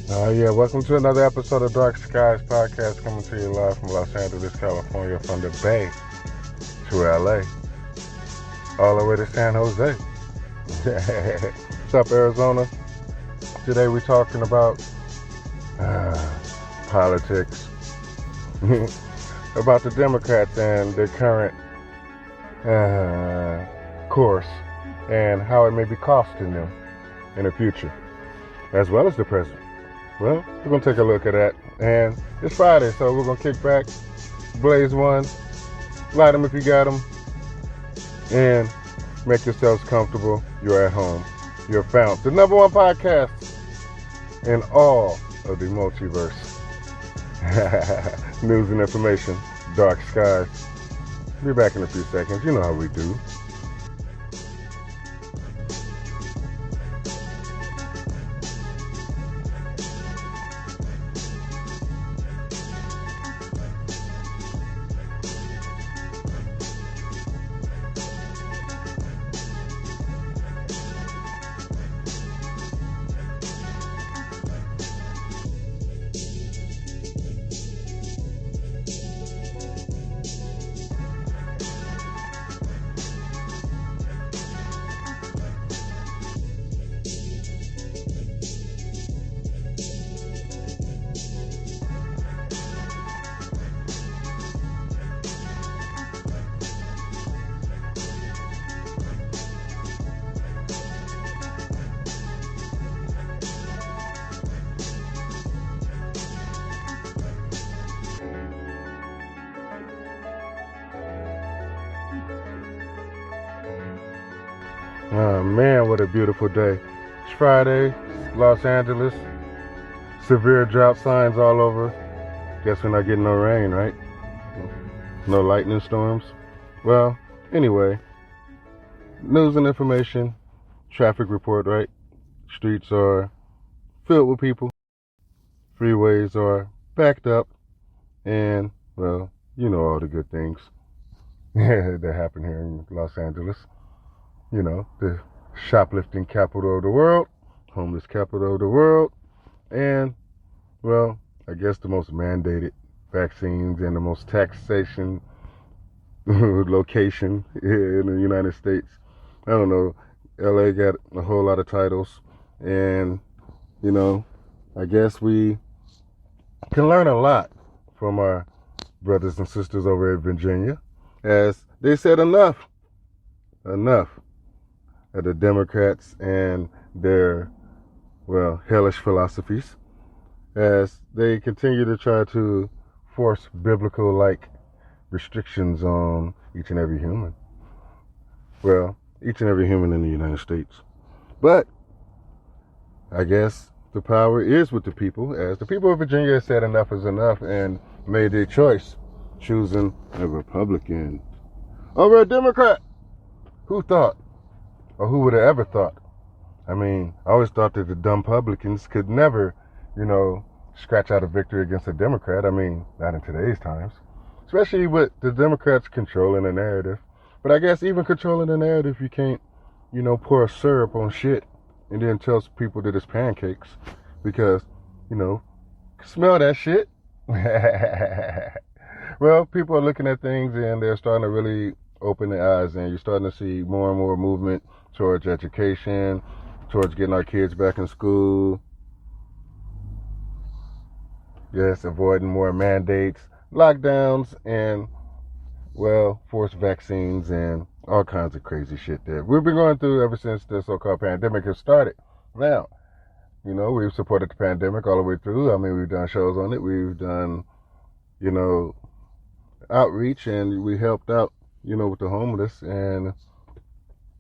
Yeah, welcome to another episode of Dark Skies Podcast, coming to you live from Los Angeles, California, from the Bay to LA, all the way to San Jose. What's up, Arizona? Today we're talking about politics, about the Democrats and their current course and how it may be costing them in the future, as well as the present. Well, we're going to take a look at that. And it's Friday, so we're going to kick back, blaze one, light them if you got them, and make yourselves comfortable. You're at home. You're found. The number one podcast in all of the multiverse. News and information, Dark Skies. Be back in a few seconds. You know how we do. Oh man, what a beautiful day. It's Friday, Los Angeles. Severe drought signs all over. Guess we're not getting no rain, right? No lightning storms. Well, anyway, news and information, traffic report, right? Streets are filled with people. Freeways are backed up. And, well, you know all the good things that happen here in Los Angeles. You know, the shoplifting capital of the world, homeless capital of the world, and, well, I guess the most mandated vaccines and the most taxation location in the United States. I don't know, LA got a whole lot of titles, and, you know, I guess we can learn a lot from our brothers and sisters over in Virginia, as they said enough of the Democrats and their, well, hellish philosophies, as they continue to try to force biblical-like restrictions on each and every human. Well, each and every human in the United States. But I guess the power is with the people, as the people of Virginia said enough is enough and made their choice, choosing a Republican over a Democrat. Who thought? Or who would have ever thought? I mean, I always thought that the dumb publicans could never, scratch out a victory against a Democrat. I mean, not in today's times. Especially with the Democrats controlling the narrative. But I guess even controlling the narrative, you can't, pour syrup on shit and then tell people that it's pancakes. Because, smell that shit. Well, people are looking at things and they're starting to really open their eyes, and you're starting to see more and more movement towards education, towards getting our kids back in school. Yes, avoiding more mandates, lockdowns, and, well, forced vaccines and all kinds of crazy shit that we've been going through ever since the so-called pandemic has started. Now, we've supported the pandemic all the way through. I mean, we've done shows on it. We've done, outreach, and we helped out, with the homeless, and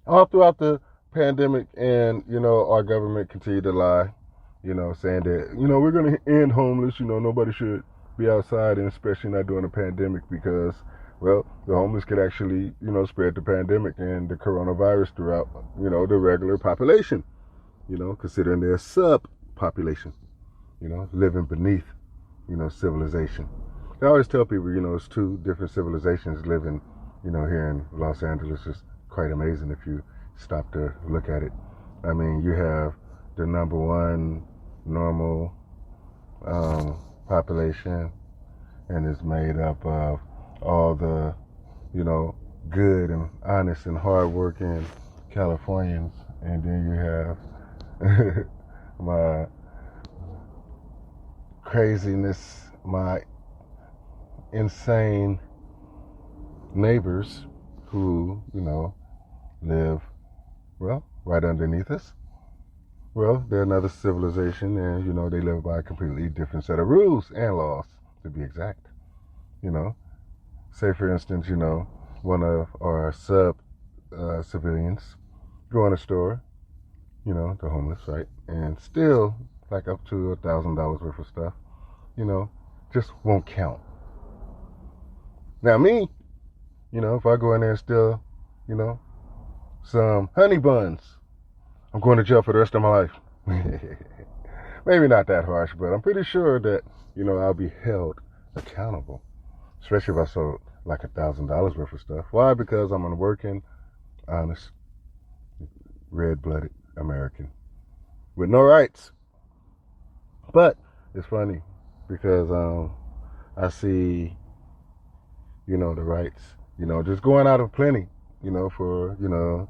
all throughout the pandemic. And, our government continued to lie, saying that, we're going to end homeless. Nobody should be outside, and especially not during a pandemic, because, well, the homeless could actually, spread the pandemic and the coronavirus throughout, the regular population, considering they're a sub-population, living beneath, civilization. I always tell people, it's two different civilizations living, here in Los Angeles. It's quite amazing if you stop to look at it. I mean, you have the number one normal population, and is made up of all the, good and honest and hardworking Californians, and then you have my craziness, my insane neighbors who, live, right underneath us. Well, they're another civilization, and, they live by a completely different set of rules and laws, to be exact. Say, for instance, one of our civilians go in a store, the homeless, right, and steal like up to $1,000 worth of stuff, just won't count. Now me, if I go in there and steal, some honey buns, I'm going to jail for the rest of my life. Maybe not that harsh, but I'm pretty sure that, I'll be held accountable, especially if I sold like $1,000 worth of stuff. Why? Because I'm a working, honest, red-blooded American with no rights. But it's funny because I see, the rights, just going out of plenty, for,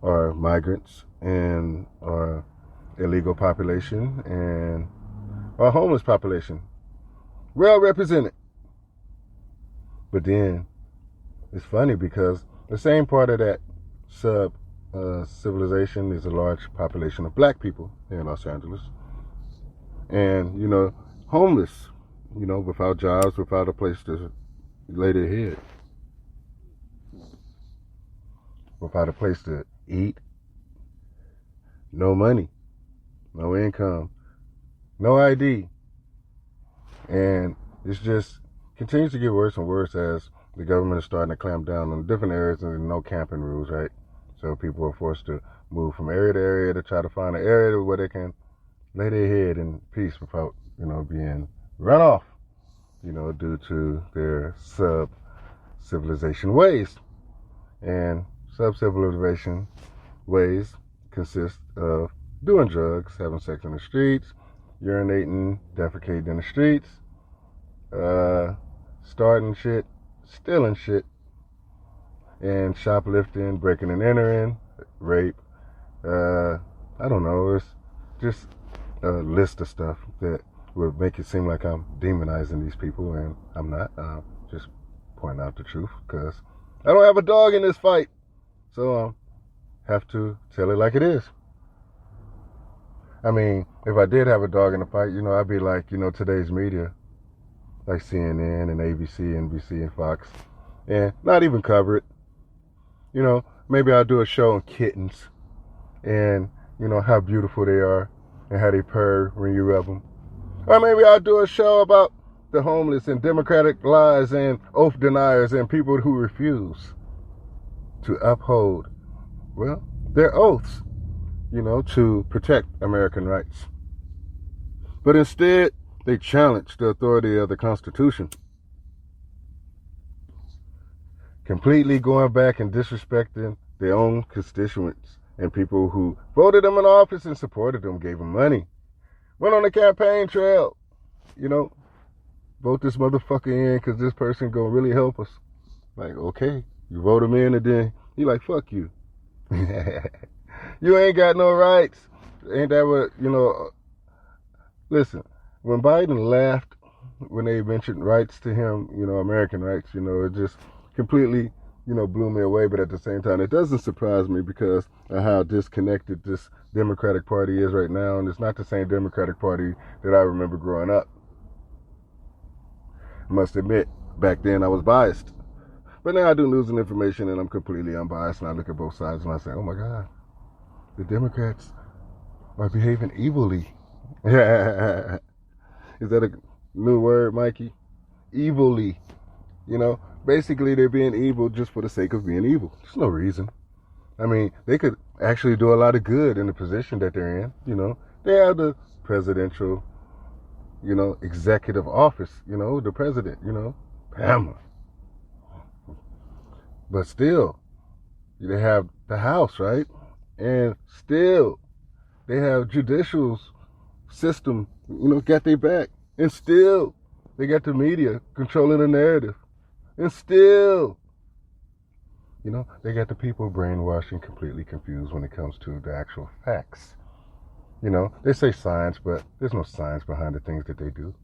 our migrants and our illegal population and our homeless population. Well represented. But then it's funny because the same part of that civilization is a large population of black people here in Los Angeles. And, homeless, without jobs, without a place to lay their head, without a place to eat, no money, no income, no ID. And it's just continues to get worse and worse as the government is starting to clamp down on different areas and no camping rules, right? So people are forced to move from area to area to try to find an area where they can lay their head in peace without, being run off, due to their sub-civilization ways. And sub-civilization ways consist of doing drugs, having sex in the streets, urinating, defecating in the streets, starting shit, stealing shit, and shoplifting, breaking and entering, rape. I don't know, it's just a list of stuff that would make it seem like I'm demonizing these people, and I'm not. Just pointing out the truth, because I don't have a dog in this fight, so I have to tell it like it is. I mean, if I did have a dog in the fight, I'd be like, today's media, like CNN and ABC, NBC, and Fox, and not even cover it. Maybe I'll do a show on kittens and, how beautiful they are and how they purr when you rub them. Or maybe I'll do a show about the homeless and democratic lies and oath deniers and people who refuse to uphold, their oaths, to protect American rights. But instead, they challenge the authority of the Constitution, completely going back and disrespecting their own constituents and people who voted them in office and supported them, gave them money, went on the campaign trail, vote this motherfucker in because this person gonna really help us. Like, okay, you vote him in and then you like, fuck you. You ain't got no rights. Ain't that what, listen, when Biden laughed, when they mentioned rights to him, American rights, it just completely, blew me away. But at the same time, it doesn't surprise me because of how disconnected this Democratic Party is right now. And it's not the same Democratic Party that I remember growing up. I must admit, back then I was biased. But now I do news and information and I'm completely unbiased, and I look at both sides and I say, oh my God, the Democrats are behaving evilly. Is that a new word, Mikey? Evilly. Basically they're being evil just for the sake of being evil. There's no reason. I mean, they could actually do a lot of good in the position that they're in. They have the presidential, executive office, the president, Pamela. But still, they have the House, right? And still, they have judicial system, got their back. And still, they got the media controlling the narrative. And still, they got the people brainwashed and completely confused when it comes to the actual facts. They say science, but there's no science behind the things that they do.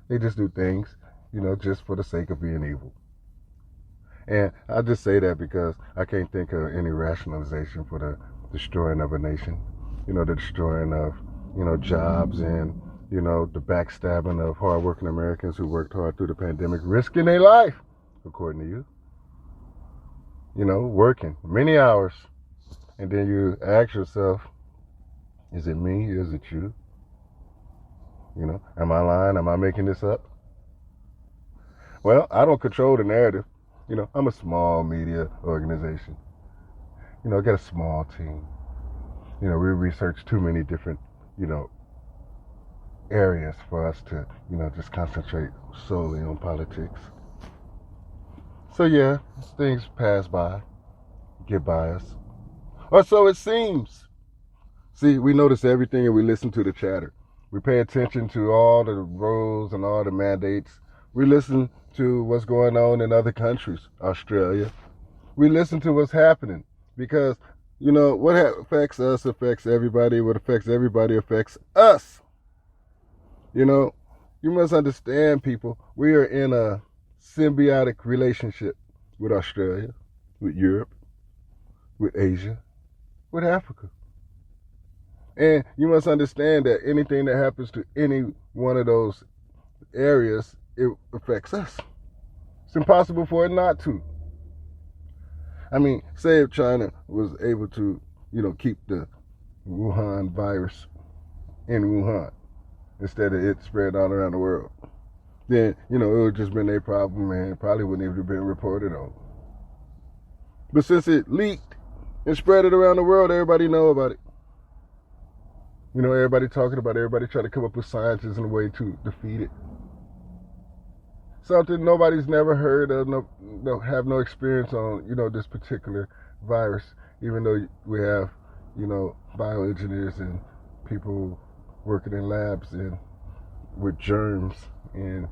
They just do things, just for the sake of being evil. And I just say that because I can't think of any rationalization for the destroying of a nation, the destroying of, jobs and, the backstabbing of hardworking Americans who worked hard through the pandemic, risking their life, according to you. Working many hours. And then you ask yourself, is it me? Is it you? Am I lying? Am I making this up? Well, I don't control the narrative. I'm a small media organization. I got a small team. We research too many different, areas for us to, just concentrate solely on politics. So yeah, things pass by, get by us. Or so it seems. See, we notice everything and we listen to the chatter. We pay attention to all the rules and all the mandates. We listen to what's going on in other countries, Australia. We listen to what's happening because, what affects us affects everybody. What affects everybody affects us. You must understand, people, we are in a symbiotic relationship with Australia, with Europe, with Asia, with Africa. And you must understand that anything that happens to any one of those areas, it affects us. It's impossible for it not to. I mean, say if China was able to, keep the Wuhan virus in Wuhan instead of it spread all around the world, then, it would just been their problem and probably wouldn't even have been reported on. But since it leaked and spread it around the world, everybody know about it. Everybody talking about it, everybody trying to come up with sciences and a way to defeat it. Something nobody's never heard of, have no experience on, this particular virus, even though we have, bioengineers and people working in labs and with germs and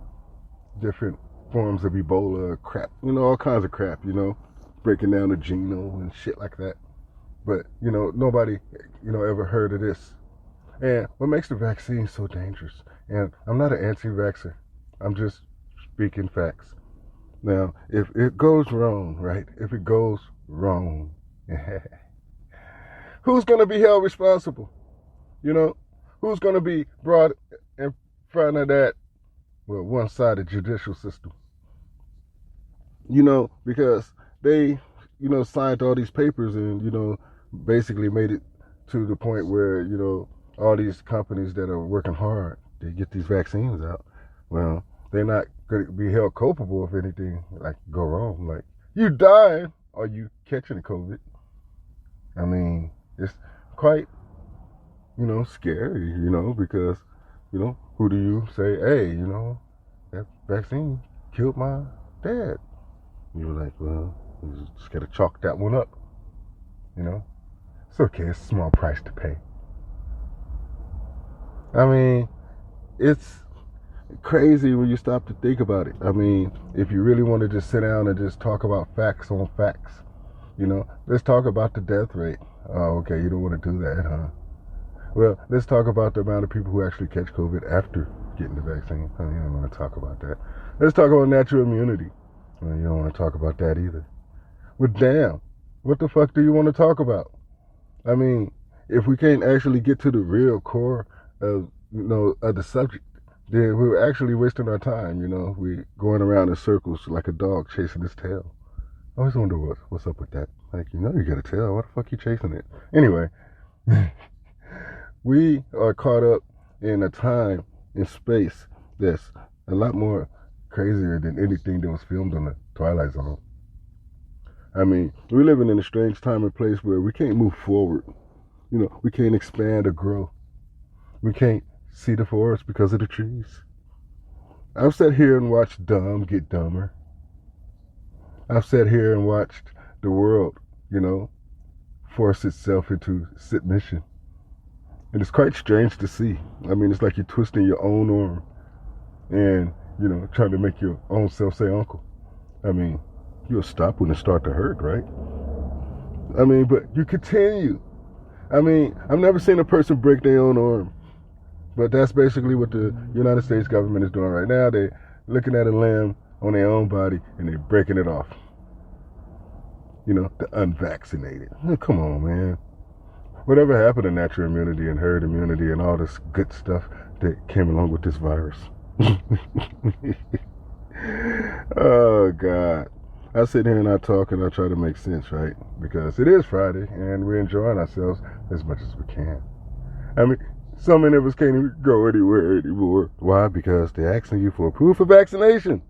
different forms of Ebola crap, all kinds of crap, breaking down the genome and shit like that. But, nobody, ever heard of this. And what makes the vaccine so dangerous, and I'm not an anti-vaxxer, I'm just speaking facts. Now, if it goes wrong, right, if it goes wrong, who's going to be held responsible? Who's going to be brought in front of that, one-sided judicial system? Because they, signed all these papers and, basically made it to the point where, all these companies that are working hard to get these vaccines out, well, they're not going to be held culpable if anything like go wrong. Like, you dying or you catching COVID. I mean, it's quite, scary, because, who do you say, hey, that vaccine killed my dad? You're like, well, you just got to chalk that one up. It's okay. It's a small price to pay. I mean, it's crazy when you stop to think about it. I mean, if you really want to just sit down and just talk about facts on facts, let's talk about the death rate. Oh, okay, you don't want to do that, huh? Well, let's talk about the amount of people who actually catch COVID after getting the vaccine. Oh, you don't want to talk about that. Let's talk about natural immunity. Well, you don't want to talk about that either. Well, damn, what the fuck do you want to talk about? I mean, if we can't actually get to the real core of, of the subject, then we're actually wasting our time, we going around in circles like a dog chasing his tail. I always wonder what's up with that. Like, you got a tail, why the fuck you chasing it? Anyway, we are caught up in a time and space that's a lot more crazier than anything that was filmed on the Twilight Zone. I mean, we're living in a strange time and place where we can't move forward. We can't expand or grow. We can't see the forest because of the trees. I've sat here and watched dumb get dumber. I've sat here and watched the world, force itself into submission. And it's quite strange to see. I mean, it's like you're twisting your own arm and, trying to make your own self say uncle. I mean, you'll stop when it starts to hurt, right? I mean, but you continue. I mean, I've never seen a person break their own arm. But that's basically what the United States government is doing right now. They're looking at a limb on their own body and they're breaking it off. The unvaccinated. Come on, man. Whatever happened to natural immunity and herd immunity and all this good stuff that came along with this virus? Oh, God. I sit here and I talk and I try to make sense, right? Because it is Friday and we're enjoying ourselves as much as we can. I mean, so many of us can't even go anywhere anymore. Why? Because they're asking you for proof of vaccination.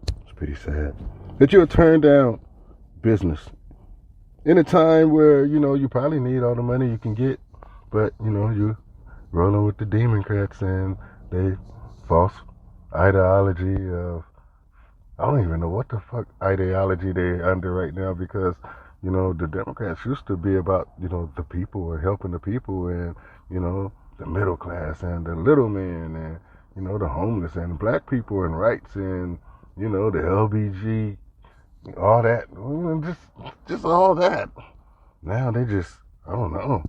It's pretty sad that you'll turn down business in a time where, you probably need all the money you can get. But, you're rolling with the Democrats and they false ideology of, I don't even know what the fuck ideology they're under right now because, the Democrats used to be about, the people and helping the people and, the middle class and the little man and, the homeless and the black people and rights and, the LBG, all that, just all that. Now they just, I don't know.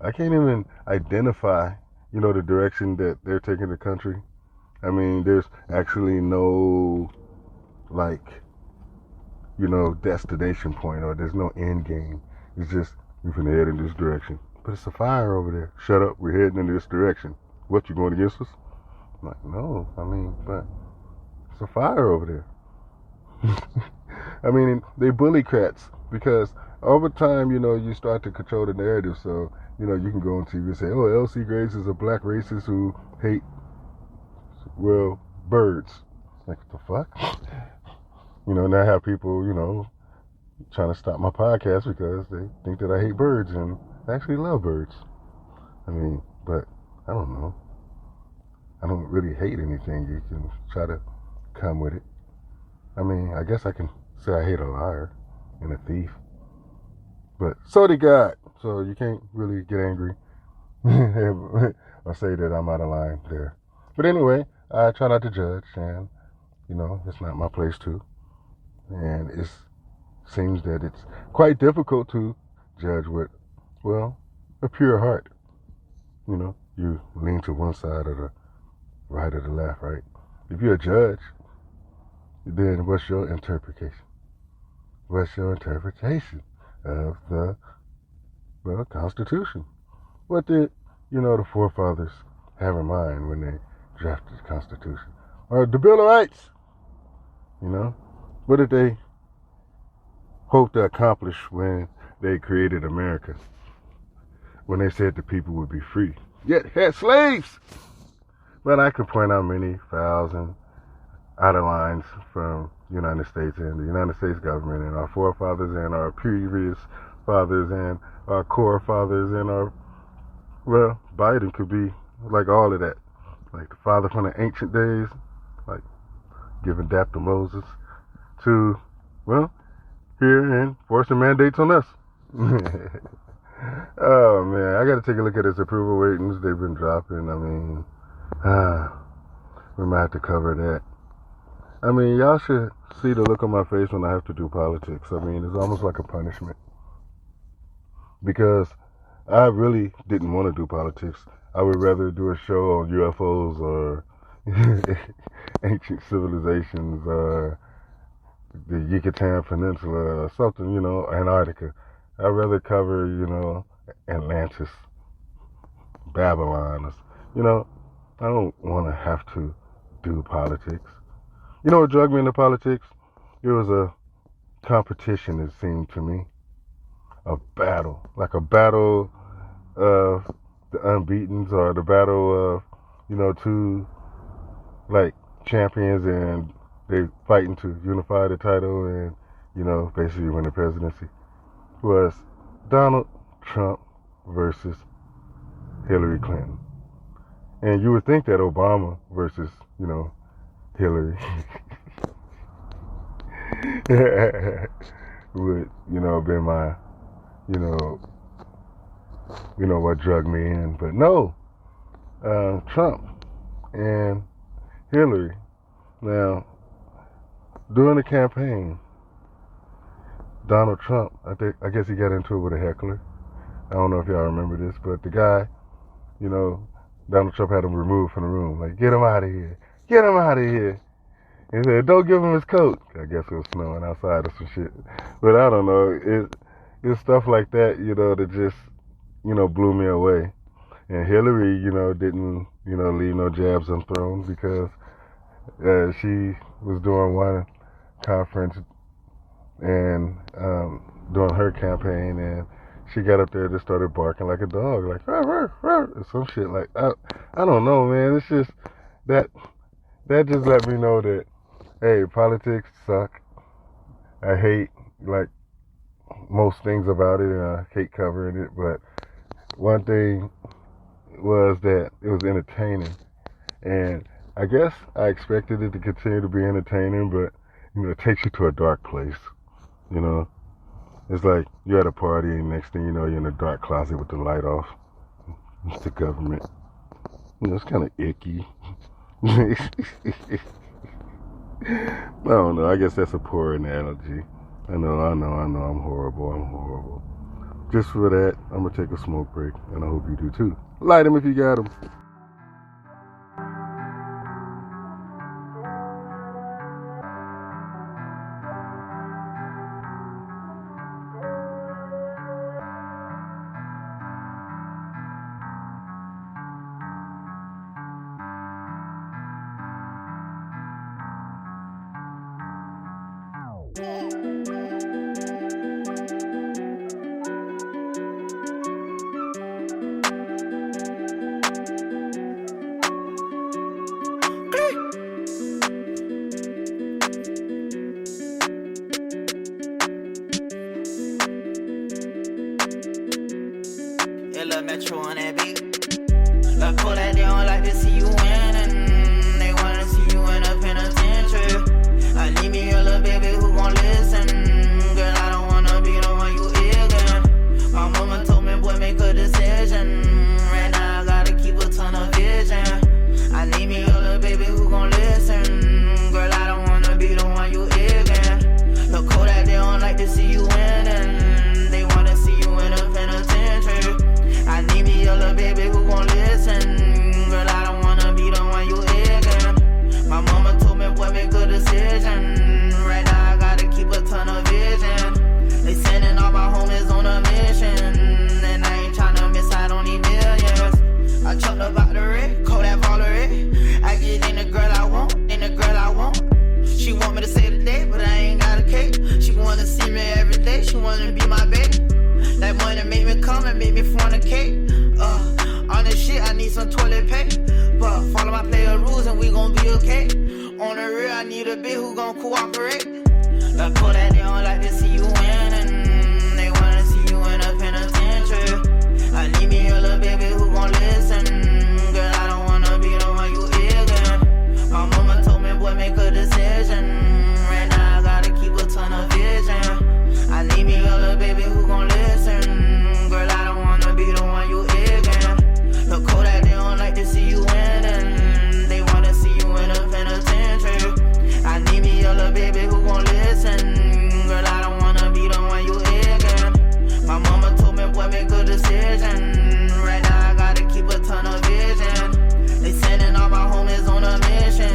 I can't even identify, the direction that they're taking the country. I mean, there's actually no, destination point or there's no end game. It's just, we're going to head in this direction. But it's a fire over there. Shut up, we're heading in this direction. What, you going against us? I'm like, no, but it's a fire over there. I mean, they bully crats because over time, you start to control the narrative. So, you can go on TV and say, oh, L.C. Graves is a black racist who hate, birds. Like, what the fuck? And I have people, trying to stop my podcast because they think that I hate birds and I actually love birds. I mean, but I don't know. I don't really hate anything. You can try to come with it. I mean, I guess I can say I hate a liar and a thief. But so did God. So you can't really get angry or say that I'm out of line there. But anyway, I try not to judge and, it's not my place to. And it seems that it's quite difficult to judge with, a pure heart. You lean to one side or the right or the left, right? If you're a judge, then what's your interpretation? What's your interpretation of the, Constitution? What did, the forefathers have in mind when they drafted the Constitution? Or the Bill of Rights? What did they hope to accomplish when they created America? When they said the people would be free, yet had slaves. But I could point out many thousand out of lines from the United States and the United States government and our forefathers and our previous fathers and our core fathers and our, Biden could be like all of that. Like the father from the ancient days, like giving dap to Moses, to, here and forcing mandates on us. Oh man, I gotta take a look at his approval ratings. They've been dropping. I mean, we might have to cover that. I mean, y'all should see the look on my face when I have to do politics. I mean, it's almost like a punishment. Because I really didn't want to do politics. I would rather do a show on UFOs or ancient civilizations or the Yucatan Peninsula or something, Antarctica. I'd rather cover, Atlantis, Babylon. I don't want to have to do politics. You know what drug me into politics? It was a competition, it seemed to me. A battle. Like a battle of the unbeatens or the battle of, two, champions and they fighting to unify the title and, basically win the presidency. Was Donald Trump versus Hillary Clinton. And you would think that Obama versus, Hillary would, be my, what drug me in. But no, Trump and Hillary. Now, during the campaign, Donald Trump, I guess he got into it with a heckler. I don't know if y'all remember this, but the guy, Donald Trump had him removed from the room. Like, get him out of here. Get him out of here. He said, don't give him his coat. I guess it was snowing outside or some shit. But I don't know. It's stuff like that, that just, blew me away. And Hillary, didn't, leave no jabs unthrown because she was doing one conference and doing her campaign, and she got up there and just started barking like a dog, like, rah, rah, rah, or some shit. Like, I don't know, man. It's just that just let me know that, hey, politics suck. I hate, like, most things about it, and I hate covering it, but one thing was that it was entertaining, and I guess I expected it to continue to be entertaining, but, it takes you to a dark place, It's like you're at a party, and next thing you know, you're in a dark closet with the light off. It's the government. It's kind of icky. I don't know. I guess that's a poor analogy. I know. I'm horrible. Just for that, I'm going to take a smoke break, and I hope you do too. Light them if you got them. Metro on that beat. Like, pull that, they don't like to see you winning. They wanna see you in a penitentiary. I need me a little baby who gon' listen. Girl, I don't wanna be the one you ignorant. My mama told me, boy, make a decision. Right now I gotta keep a ton of vision. I need me a little baby who gon' listen. Girl, I don't wanna be the one you ignorant. Look, cold that they don't like to see you winning. They wanna see you in a penitentiary. I need me a little baby who gon' listen. Girl, I don't wanna be the one you ignorant. My mama told me, boy, make a decision. Right now I gotta keep a ton of vision. They sending all my homies on a mission, and I ain't tryna miss out on these millions. I chucked about the red, call that Valerie. I get in the girl I want, She want me to say today, but I ain't got a cake. She wanna see me every day, she wanna be my baby. That money make me come and make me fornicate. On this shit, I need some toilet paper. Follow my player rules and we gon' be okay. On the real, I need a bitch who gon' cooperate. Like, pull that, they don't like to see you winning. They wanna see you in a penitentiary. I need me a little baby who gon' listen. Girl, I don't wanna be the one you ignorant. My mama told me, boy, make a decision. Right now I gotta keep a ton of vision. I need me a little baby who gon' listen. Girl, I don't wanna be the one you ignorant. Look, cold that they don't like to see you winning. They wanna see you in a penitentiary. I need me a little baby who gon' listen. Girl, I don't wanna be the one you ignorant. My mama told me, boy, make a decision. Right now I gotta keep a ton of vision. They sending all my homies on a mission,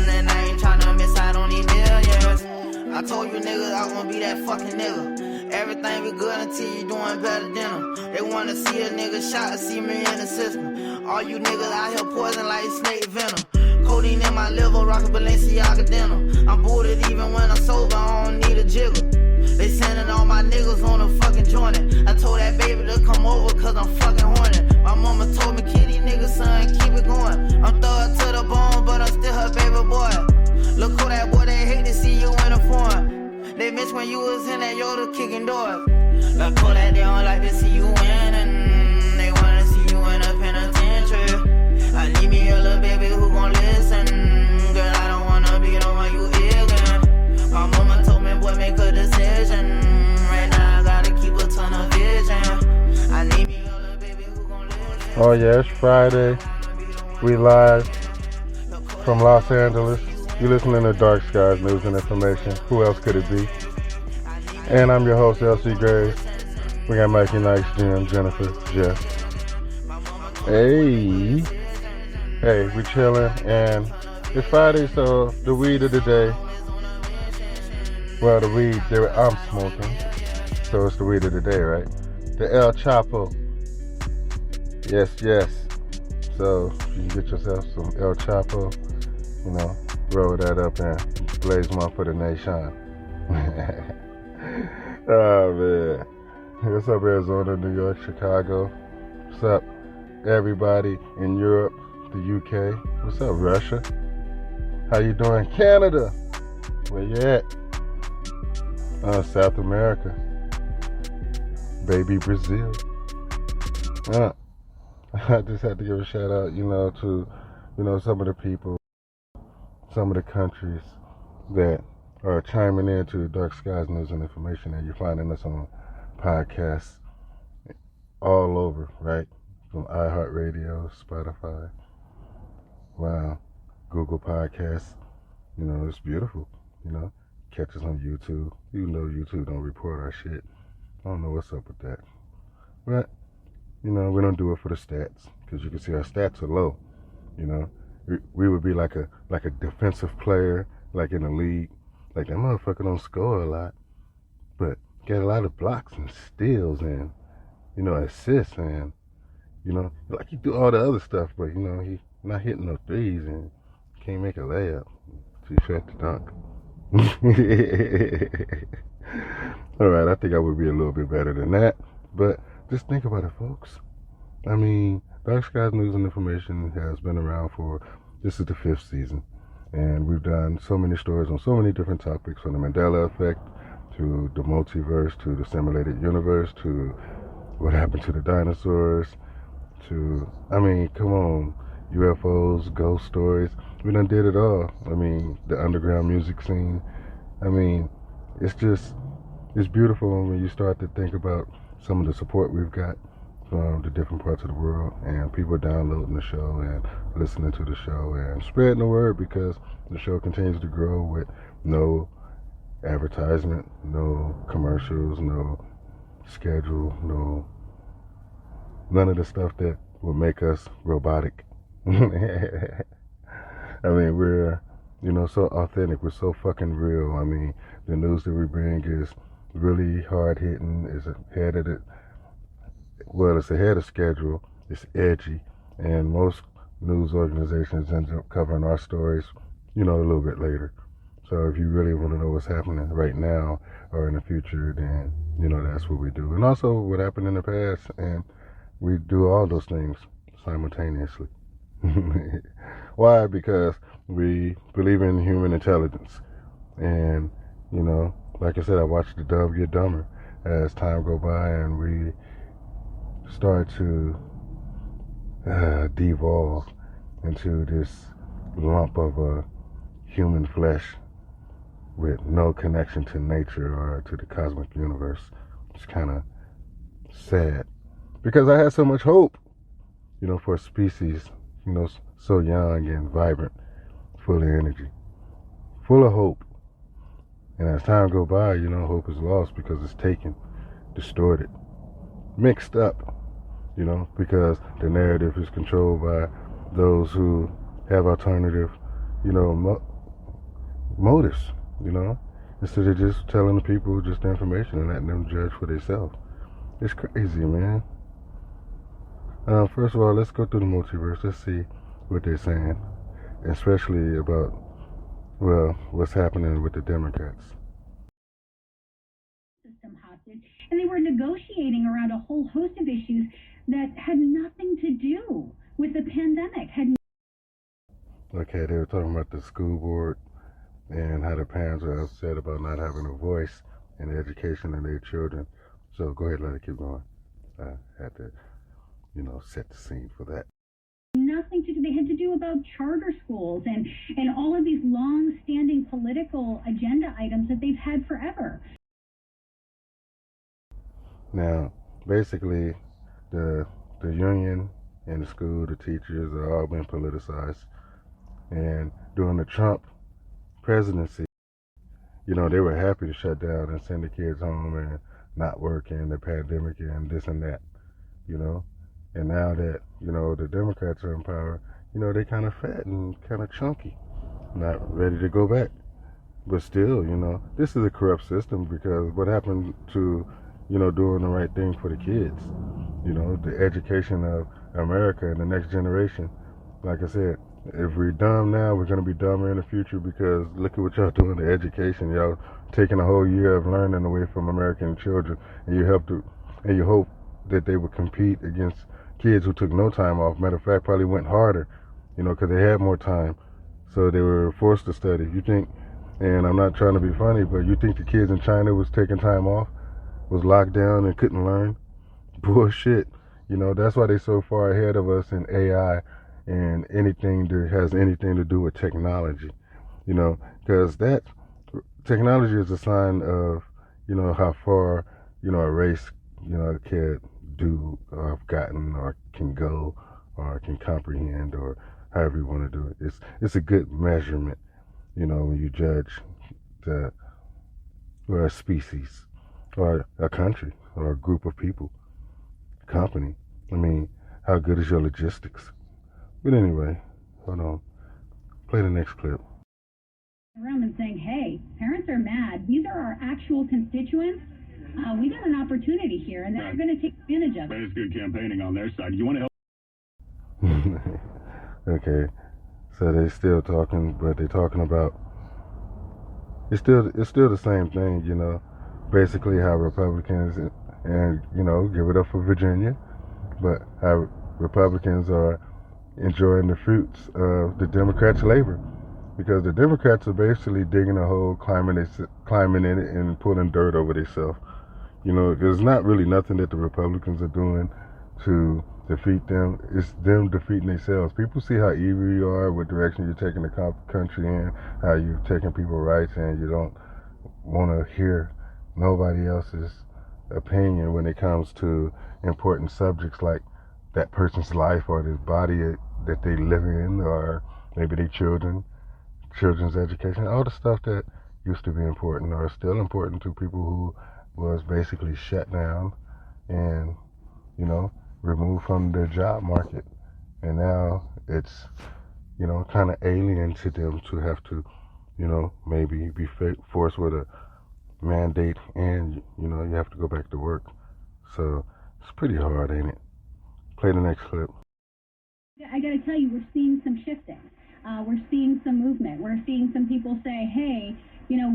and I ain't tryna miss out on these millions. I told you niggas I was gonna be that fucking nigga. Everything be good until you doing better than them. They wanna see a nigga shot, see me in the system. All you niggas out here poison like snake venom. Codeine in my liver, rockin' Balenciaga denim. I'm booted even when I'm sober, I don't need a jiggle. They sending all my niggas on a fucking joint. I told that baby to come over cause I'm fucking horny. My mama told me, kid, these niggas, son, keep it going. I'm thug to the bone, but I'm still her baby boy. Look who that boy, they hate to see you in a foreign. They miss when you was in that Yoda kicking doors. Look who that they don't like to see you winning. They wanna see you in a penitentiary. I need me a little baby who gon' listen. Girl, I don't wanna be the one you ignorant. My mama told me, boy, make a decision. Right now I gotta keep a ton of vision. I need me a little Oh yeah, it's Friday. We live from Los Angeles. You're listening to Dark Skies News and Information. Who else could it be? And I'm your host, LC Graves. We got Mikey Nikes, Jim, Jennifer, Jeff. Hey, we chilling, and it's Friday, so the weed of the day. Well, the weed that I'm smoking, so it's the weed of the day, right? The El Chapo. Yes. So you can get yourself some El Chapo, roll that up and blaze one for the nation. Oh man. What's up, Arizona, New York, Chicago? What's up, everybody in Europe, the UK? What's up, Russia? How you doing, Canada? Where you at? South America. Baby Brazil. I just had to give a shout out, to, some of the people, some of the countries that are chiming into Dark Skies News and Information, and you're finding us on podcasts all over, right? From iHeartRadio, Spotify, wow, Google Podcasts. It's beautiful, Catch us on YouTube, even though YouTube don't report our shit. I don't know what's up with that. But we don't do it for the stats, because you can see our stats are low. We would be like a defensive player, like in the league. Like that motherfucker don't score a lot, but get a lot of blocks and steals and assists and like he do all the other stuff, but he not hitting no threes and can't make a layup. Too short to dunk. All right, I think I would be a little bit better than that, but just think about it, folks. I mean, Dark Skies News and Information has been around this is the 5th season, and we've done so many stories on so many different topics, from the Mandela effect to the multiverse to the simulated universe to what happened to the dinosaurs to, come on, UFOs, ghost stories. We done did it all. The underground music scene. It's beautiful when you start to think about some of the support we've got from the different parts of the world, and people downloading the show and listening to the show and spreading the word, because the show continues to grow with no advertisement, no commercials, no schedule, none of the stuff that will make us robotic. We're so authentic, we're so fucking real. The news that we bring is really hard hitting, it's ahead of schedule, it's edgy, and most news organizations end up covering our stories, a little bit later. So if you really want to know what's happening right now or in the future, then that's what we do. And also what happened in the past, and we do all those things simultaneously. Why? Because we believe in human intelligence, and like I said, I watched the dumb get dumber as time go by, and we start to devolve into this lump of human flesh with no connection to nature or to the cosmic universe. It's kind of sad, because I had so much hope, for a species, so young and vibrant, full of energy, full of hope. And as time goes by, hope is lost because it's taken, distorted, mixed up, because the narrative is controlled by those who have alternative, motives, instead of just telling the people just the information and letting them judge for themselves. It's crazy, man. First of all, let's go through the multiverse. Let's see what they're saying, especially about, what's happening with the Democrats. System hostage, and they were negotiating around a whole host of issues that had nothing to do with the pandemic. Okay, they were talking about the school board and how the parents are upset about not having a voice in the education of their children. So go ahead, let it keep going. I had to, set the scene for that. Nothing to do. They had to do about charter schools and all of these long-standing political agenda items that they've had forever. Now, basically, the union in the school, the teachers, have all been politicized. And during the Trump presidency, they were happy to shut down and send the kids home and not work and the pandemic and this and that, you know. And now that, the Democrats are in power, they kind of fat and kind of chunky, not ready to go back. But still, this is a corrupt system because what happened to, doing the right thing for the kids, the education of America and the next generation. Like I said, if we're dumb now, we're going to be dumber in the future because look at what y'all doing to education. Y'all taking a whole year of learning away from American children, and you hope that they would compete against kids who took no time off. Matter of fact, probably went harder, because they had more time. So they were forced to study. You think, and I'm not trying to be funny, but you think the kids in China was taking time off, was locked down and couldn't learn? Bullshit. That's why they're so far ahead of us in AI and anything that has anything to do with technology. Because that technology is a sign of, how far, a race, can do or have gotten or can go or can comprehend or however you want to do it. It's a good measurement, when you judge a species or a country or a group of people, company. I mean, how good is your logistics? But anyway, hold on. Play the next clip. Around and saying, hey, parents are mad. These are our actual constituents. We got an opportunity here, and they're going to take advantage of it. That is good campaigning on their side. You want to help? Okay, so they're still talking, but they're talking about it's still the same thing, basically how Republicans and give it up for Virginia, but how Republicans are enjoying the fruits of the Democrats' labor, because the Democrats are basically digging a hole, climbing in it, and pulling dirt over themselves. There's not really nothing that the Republicans are doing to defeat them. It's them defeating themselves. People see how evil you are, what direction you're taking the country in, how you're taking people's rights, and you don't want to hear nobody else's opinion when it comes to important subjects like that person's life or their body that they live in, or maybe their children's education, all the stuff that used to be important or still important to people who was basically shut down and, removed from the job market. And now it's, kind of alien to them to have to, maybe be forced with a mandate and, you have to go back to work. So it's pretty hard, ain't it? Play the next clip. I got to tell you, we're seeing some shifting. We're seeing some movement. We're seeing some people say, hey,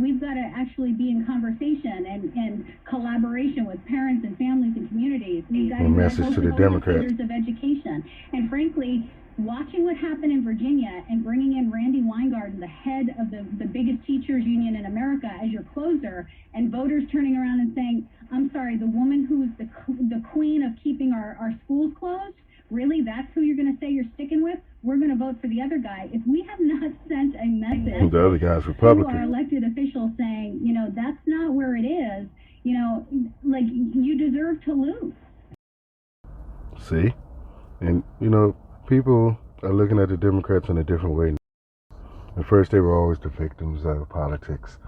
we've got to actually be in conversation and collaboration with parents and families and communities. We've got a message to the Democrats of education. And frankly, watching what happened in Virginia and bringing in Randy Weingarten, the head of the biggest teachers union in America, as your closer, and voters turning around and saying, I'm sorry, the woman who is the queen of keeping our schools closed, really, that's who you're going to say you're sticking with? We're going to vote for the other guy. If we have not sent a message the other guy's Republican to our elected officials saying, that's not where it is, you deserve to lose. See? And, people are looking at the Democrats in a different way. At first, they were always the victims of politics.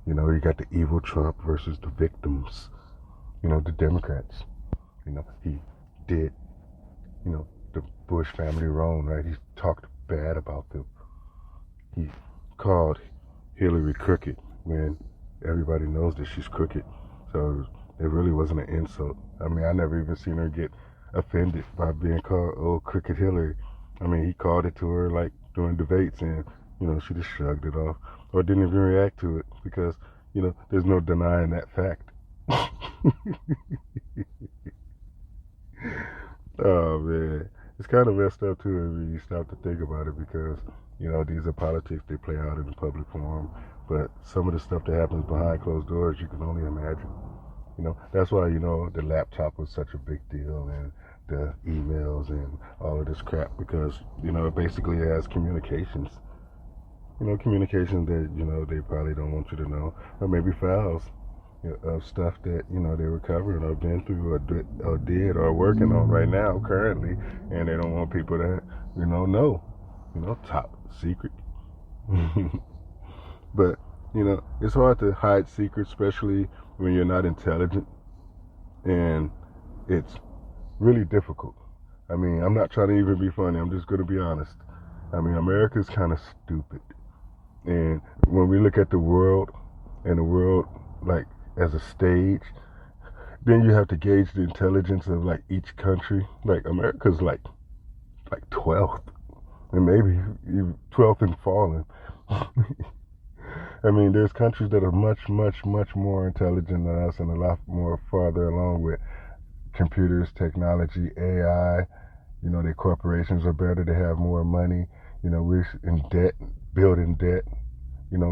You got the evil Trump versus the victims, the Democrats. He did, the Bush family wrong, right? He talked bad about them. He called Hillary crooked when everybody knows that she's crooked. So it really wasn't an insult. I mean, I never even seen her get offended by being called crooked Hillary. I mean, he called it to her like during debates, and she just shrugged it off or didn't even react to it because there's no denying that fact. Oh man, it's kind of messed up too when you stop to think about it, because these are politics they play out in the public forum, but some of the stuff that happens behind closed doors you can only imagine. That's why the laptop was such a big deal, and the emails and all of this crap, because it basically has communications that they probably don't want you to know, or maybe files, of stuff that they're recovering or been through or did or working on right now currently, and they don't want people to know, top secret. But it's hard to hide secrets, especially when you're not intelligent, and it's really difficult. I mean, I'm not trying to even be funny, I'm just going to be honest. I mean, America's kind of stupid, and when we look at the world and the world like as a stage, then you have to gauge the intelligence of like each country. Like America's like 12th, and maybe even 12th and falling. I mean, there's countries that are much, much, much more intelligent than us and a lot more farther along with computers, technology, AI. Their corporations are better. They have more money. We're in debt, building debt,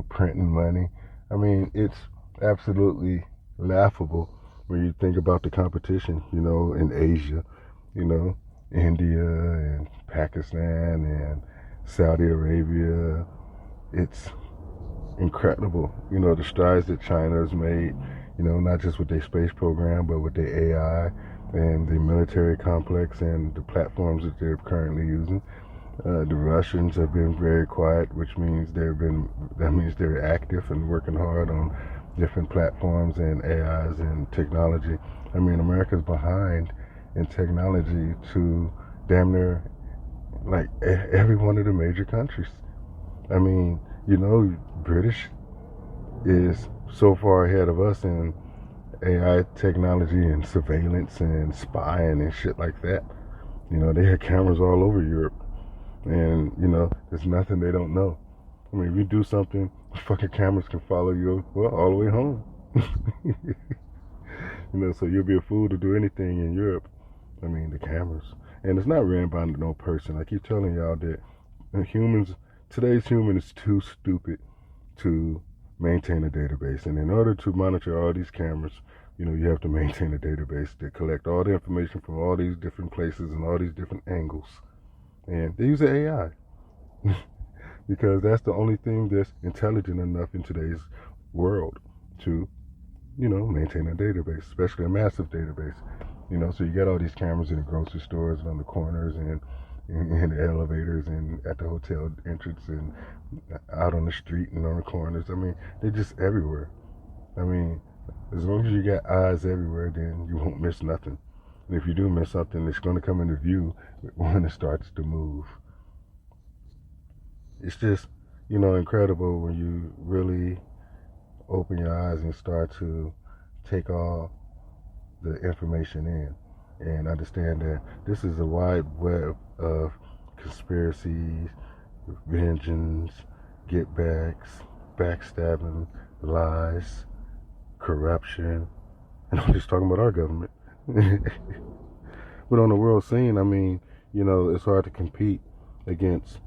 printing money. I mean, it's absolutely laughable when you think about the competition, in Asia, India and Pakistan and Saudi Arabia. It's incredible, the strides that China has made, not just with their space program, but with their AI and the military complex and the platforms that they're currently using. The Russians have been very quiet, which means that means they're active and working hard on different platforms and AIs and technology. I mean, America's behind in technology to damn near like every one of the major countries. I mean, British is so far ahead of us in AI technology and surveillance and spying and shit like that. They had cameras all over Europe, and there's nothing they don't know. I mean, if you do something, fucking cameras can follow you all the way home. So you'll be a fool to do anything in Europe. I mean, the cameras, and it's not ran by no person. I keep telling y'all that today's human is too stupid to maintain a database, and in order to monitor all these cameras, you have to maintain a database that collect all the information from all these different places and all these different angles, and they use the AI because that's the only thing that's intelligent enough in today's world to maintain a database, especially a massive database. So you got all these cameras in the grocery stores and on the corners and in the elevators and at the hotel entrance and out on the street and on the corners. I mean, they're just everywhere. I mean, as long as you got eyes everywhere, then you won't miss nothing. And if you do miss something, it's going to come into view when it starts to move. It's just, incredible when you really open your eyes and start to take all the information in and understand that this is a wide web of conspiracies, vengeance, get backs, backstabbing, lies, corruption, and I'm just talking about our government. But on the world scene, I mean, it's hard to compete against,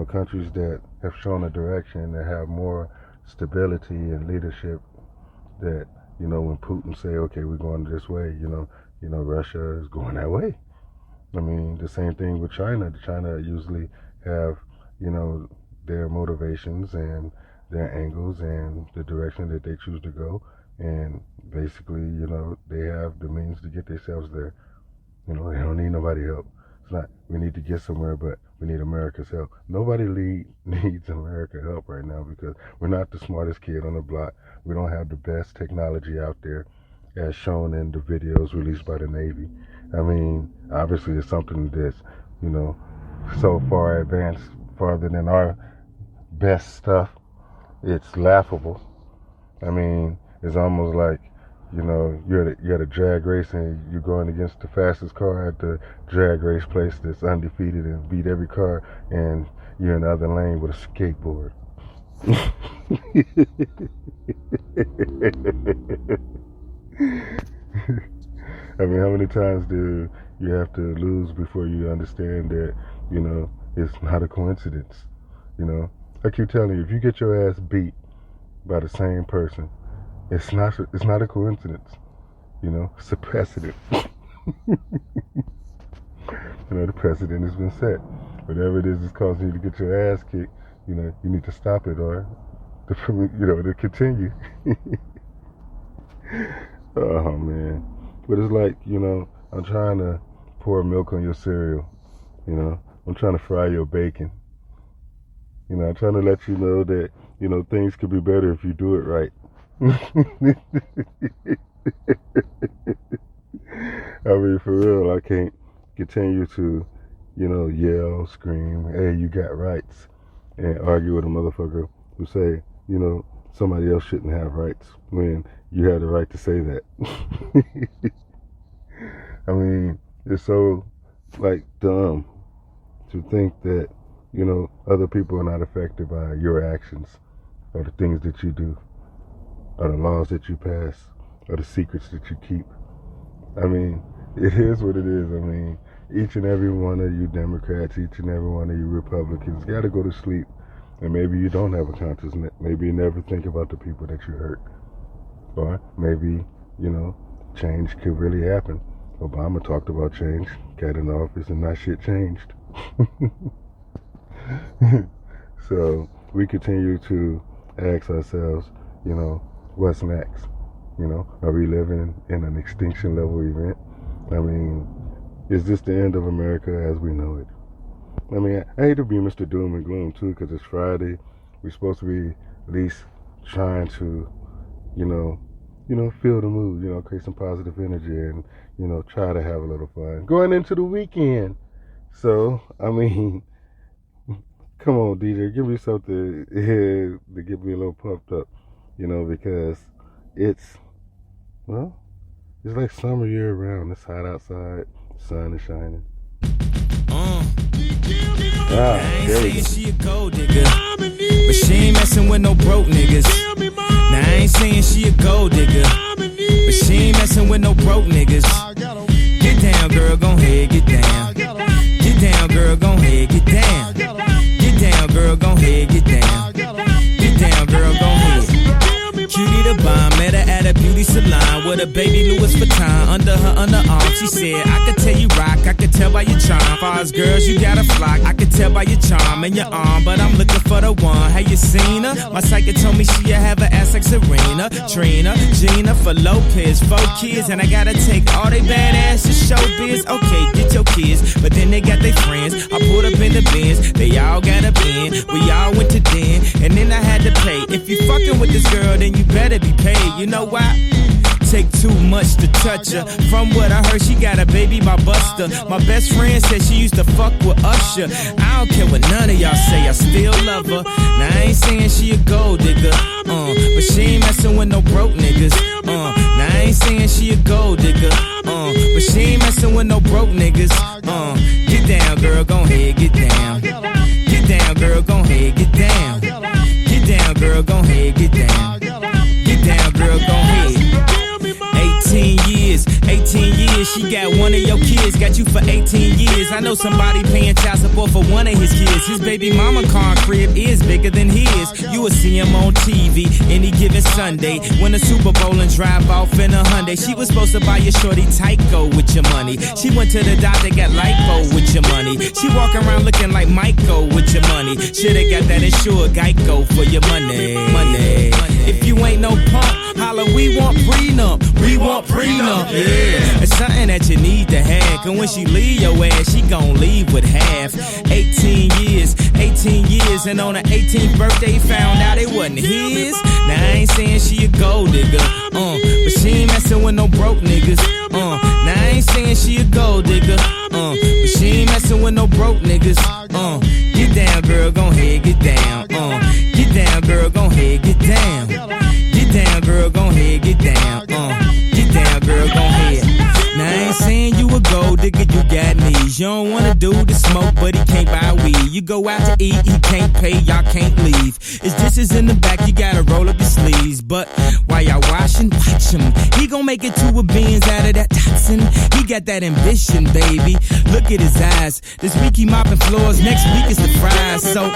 countries that have shown a direction, that have more stability and leadership, that, when Putin say, okay, we're going this way, Russia is going that way. I mean, the same thing with China. China usually have, their motivations and their angles and the direction that they choose to go. And basically, they have the means to get themselves there. They don't need nobody help. It's not, we need to get somewhere, but we need America's help. Nobody needs America's help right now because we're not the smartest kid on the block. We don't have the best technology out there as shown in the videos released by the Navy. I mean, obviously it's something that's, so far advanced, farther than our best stuff. It's laughable. I mean, it's almost like, you're at a drag race and you're going against the fastest car at the drag race place that's undefeated and beat every car, and you're in the other lane with a skateboard. I mean, how many times do you have to lose before you understand that, it's not a coincidence? I keep telling you, if you get your ass beat by the same person, it's not a coincidence. It's a precedent. The precedent has been set. Whatever it is causing you to get your ass kicked, you need to stop it or to continue. Oh man. But it's like, I'm trying to pour milk on your cereal. I'm trying to fry your bacon. I'm trying to let you know that, things could be better if you do it right. I mean, for real, I can't continue to, yell, scream, hey, you got rights, and argue with a motherfucker who say, somebody else shouldn't have rights when you have the right to say that. I mean, it's so, dumb to think that, other people are not affected by your actions or the things that you do or the laws that you pass or the secrets that you keep. I mean, it is what it is. I mean, each and every one of you Democrats, each and every one of you Republicans got to go to sleep. And maybe you don't have a conscience. Maybe you never think about the people that you hurt. Or maybe, change could really happen. Obama talked about change, got in office, and not shit changed. So we continue to ask ourselves, what's next? Are we living in an extinction level event? I mean, is this the end of America as we know it? I mean, I hate to be Mr. Doom and Gloom too, because it's Friday. We're supposed to be at least trying to, feel the mood, create some positive energy and, try to have a little fun going into the weekend. So, I mean, come on, DJ, give me something here to get me a little pumped up, because it's like summer year round. It's hot outside, the sun is shining. I ain't saying she a gold digger, but she ain't messing with no broke niggas. Now I ain't saying she a gold digger, but she ain't messing with no broke niggas. Get down, girl, gon' ahead, get down. Get down, girl, gon' ahead, get down. Get down, girl, gon' ahead, get down. Get down, girl, gon' ahead. Cutie the bomb, met her at a beauty salon with a baby Louis Vuitton under her underarm. She said, I could tell you rock, I could tell by your charm. Far as girls, you got a flock, I could tell by your charm and your arm, but I'm looking for the one. Have you seen her? My psychic told me she'll have an ass like Serena, Trina, Gina for Lopez, 4 kids, and I gotta take all they badass to showbiz. Okay, get your kids, but then they got their friends. I pulled up in the Benz, they all got a bin. We all went to den, and then I had to pay. If you fucking with this girl, then you better be paid. You know why? Take too much to touch her. From what I heard, she got a baby by Buster. My best friend said she used to fuck with Usher. I don't care what none of y'all say, I still love her. Now I ain't saying she a gold digger, but she ain't messing with no broke niggas. Now I ain't saying she a gold digger, but she ain't messing with no broke niggas. Get down, girl, gon' ahead, get down. Get down, girl, gon' ahead, get down. Get down, girl, gon' ahead, get down. Get down, girl, gon' ahead. 18 years, she got one of your kids, got you for 18 years. I know somebody paying child support for one of his kids. His baby mama car crib is bigger than his. You will see him on TV any given Sunday. Win a Super Bowl and drive off in a Hyundai. She was supposed to buy your shorty Tyco with your money. She went to the doctor, got lipo with your money. She walk around looking like Michael with your money. Shoulda got that insured Geico for your money. If you ain't no punk, holla, we want prenup. We want prenup, yeah. It's something that you need to have, cause when she leave your ass, she gon' leave with half. 18 years, and on her 18th birthday, found out it wasn't his. Now I ain't saying she a gold digger, but she ain't messing with no broke niggas. Now I ain't saying she a gold digger, but she ain't messing with no broke niggas. Get down, girl, gon' ahead, get down. Get down, girl, gon' ahead, get down. Get down, girl, gon' ahead, get down. Get down, girl, gon' ahead. Now I ain't saying you a gold digger, you got knees. You don't want a dude to smoke, but he can't buy weed. You go out to eat, he can't pay, y'all can't leave. His dishes in the back, you gotta roll up your sleeves. But while y'all washing, watch him. He gon' make it to a beans out of that toxin. He got that ambition, baby. Look at his eyes. This week he mopping floors, next week is the fries. So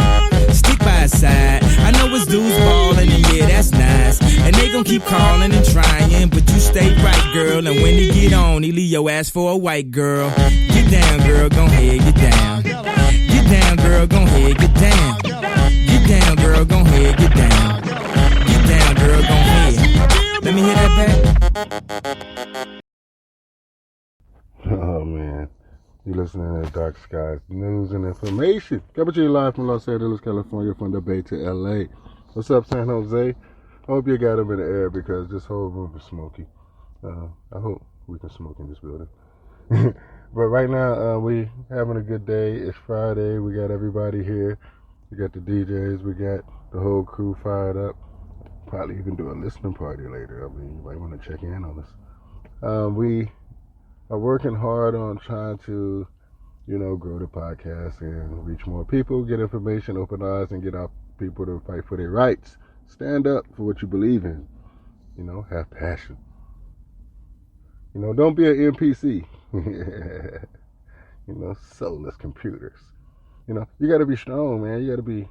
stick by his side. I know his dudes ballin', and yeah, that's nice. And they gon' keep calling and trying, but you stay right, girl. And when he get on, he leave your ass for a white girl. Get down, girl, gon' ahead, get down. Get down, girl, gon' ahead, get down. Get down, girl, gon' ahead, get down. Get down, girl, gon' ahead. Let me hear that back. listening to Dark Skies News and Information. Coming to you live from Los Angeles, California, from the Bay to LA. What's up, San Jose? I hope you got them in the air because this whole room is smoky. I hope we can smoke in this building. But right now, we having a good day. It's Friday. We got everybody here. We got the DJs. We got the whole crew fired up. Probably even do a listening party later. I mean, you might want to check in on us. We are working hard on trying to, grow the podcast and reach more people, get information, open eyes, and get our people to fight for their rights. Stand up for what you believe in. Have passion. Don't be an NPC. Soulless computers. You got to be strong, man. You got to be,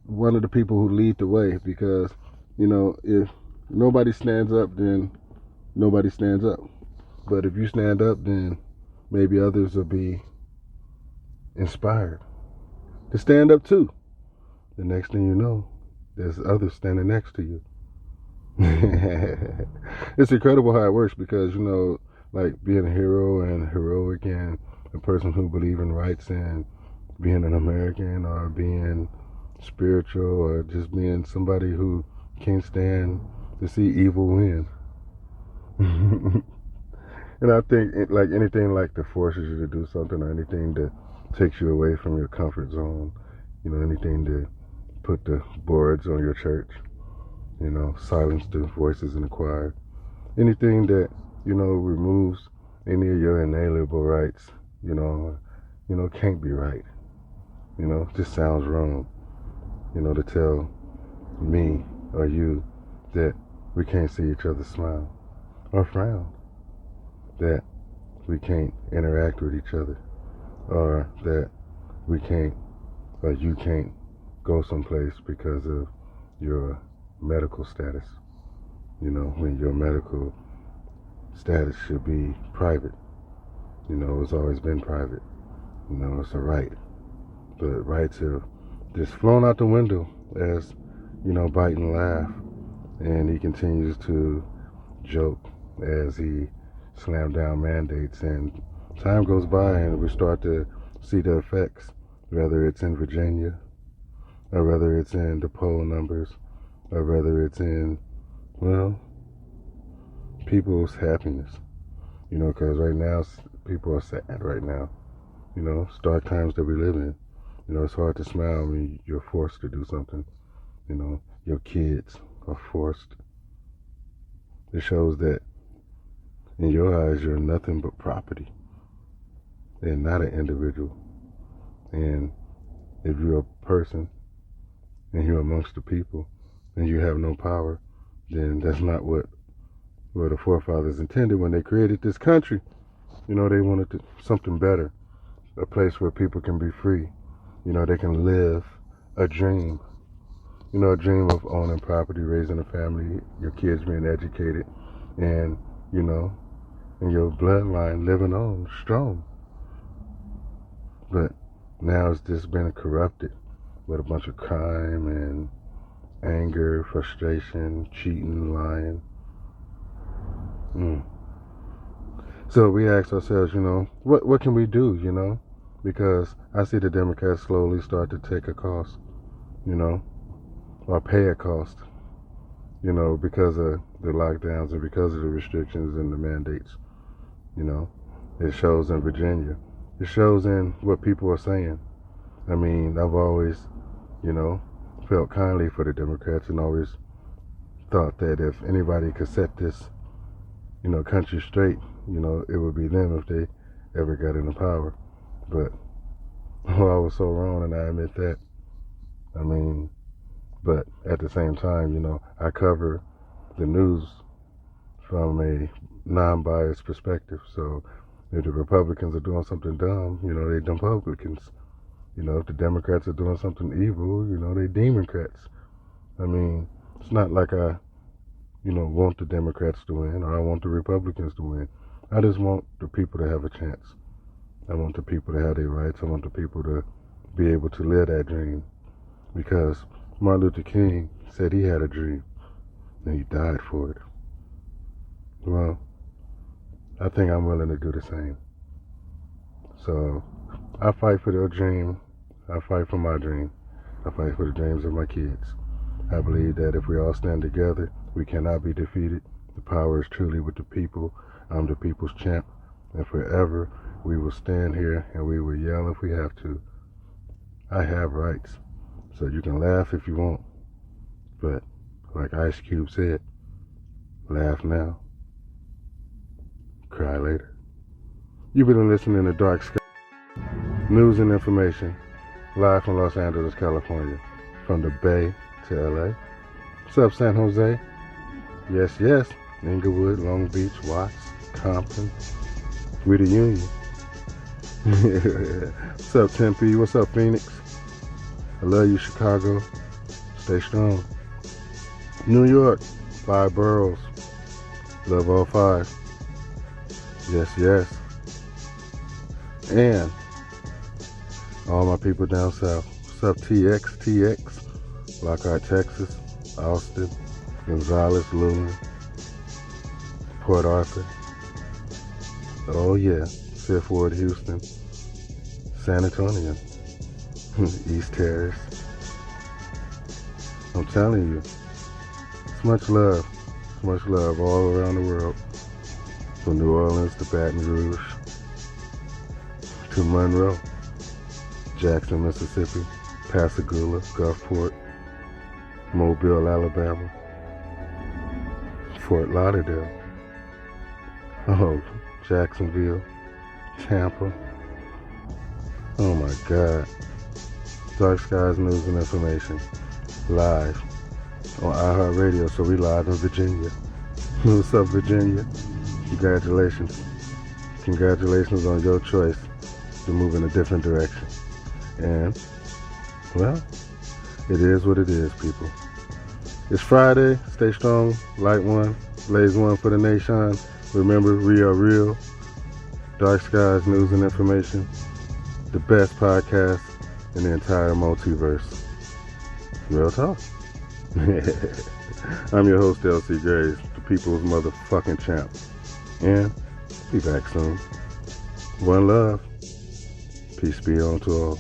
one of the people who lead the way, because, if nobody stands up, then nobody stands up. But if you stand up, then maybe others will be inspired to stand up too. The next thing you know, there's others standing next to you. It's incredible how it works because, like being a hero and heroic and a person who believes in rights and being an American or being spiritual or just being somebody who can't stand to see evil win. And I think like anything like that forces you to do something, or anything that takes you away from your comfort zone, anything to put the boards on your church, silence the voices in the choir, anything that, removes any of your inalienable rights, can't be right, just sounds wrong, to tell me or you that we can't see each other smile or frown, that we can't interact with each other, or that we can't, or you can't go someplace because of your medical status, when your medical status should be private. It's always been private. It's a right. But rights have just flown out the window as, Biden laughed, and he continues to joke as he slammed down mandates, and time goes by and we start to see the effects, whether it's in Virginia, or whether it's in the poll numbers, or whether it's in, people's happiness, because right now people are sad right now, it's dark times that we live in. It's hard to smile when you're forced to do something, your kids are forced. It shows that in your eyes you're nothing but property and not an individual. And if you're a person and you're amongst the people and you have no power, then that's not what the forefathers intended when they created this country. They wanted something better, a place where people can be free. They can live a dream. A dream of owning property, raising a family, your kids being educated, and, and your bloodline living on strong. But now it's just been corrupted with a bunch of crime and anger, frustration, cheating, lying. So we ask ourselves, what can we do, because I see the Democrats slowly start to take a cost, or pay a cost, because of the lockdowns and because of the restrictions and the mandates. It shows in Virginia. It shows in what people are saying. I mean, I've always, felt kindly for the Democrats and always thought that if anybody could set this, country straight, it would be them if they ever got into power. But I was so wrong, and I admit that. I mean, but at the same time, I cover the news from a non-biased perspective. So if the Republicans are doing something dumb, they dumb Republicans. If the Democrats are doing something evil, they Democrats. I mean, it's not like I, want the Democrats to win or I want the Republicans to win. I just want the people to have a chance. I want the people to have their rights. I want the people to be able to live that dream. Because Martin Luther King said he had a dream and he died for it. Well, I think I'm willing to do the same. So I fight for their dream. I fight for my dream. I fight for the dreams of my kids. I believe that if we all stand together, we cannot be defeated. The power is truly with the people. I'm the people's champ. And forever, we will stand here and we will yell if we have to. I have rights. So you can laugh if you want. But like Ice Cube said, laugh now, cry later. You've been listening to Dark Sky News and Information, live from Los Angeles, California, from the Bay to LA. What's up, San Jose? Yes, yes. Inglewood, Long Beach, Watts, Compton. We the Union. What's up, Tempe? What's up, Phoenix? I love you, Chicago. Stay strong. New York, 5 boroughs. Love all 5. Yes, yes. And all my people down south. What's up, TX? Lockhart, Texas. Austin, Gonzales, Lumen, Port Arthur. Oh yeah, Fifth Ward, Houston, San Antonio, East Terrace. I'm telling you, it's much love all around the world. From New Orleans to Baton Rouge to Monroe, Jackson, Mississippi, Pascagoula, Gulfport, Mobile, Alabama, Fort Lauderdale, Jacksonville, Tampa. Oh my God. Dark Skies News and Information, live on iHeartRadio, so we live in Virginia. What's up, Virginia? Congratulations. Congratulations on your choice to move in a different direction. And, well, it is what it is, people. It's Friday. Stay strong. Light one. Blaze one for the nation. Remember, we are real. Dark Skies News and Information. The best podcast in the entire multiverse. Real talk. I'm your host, LC Graves, the people's motherfucking champ. And be back soon. One love. Peace be on to all.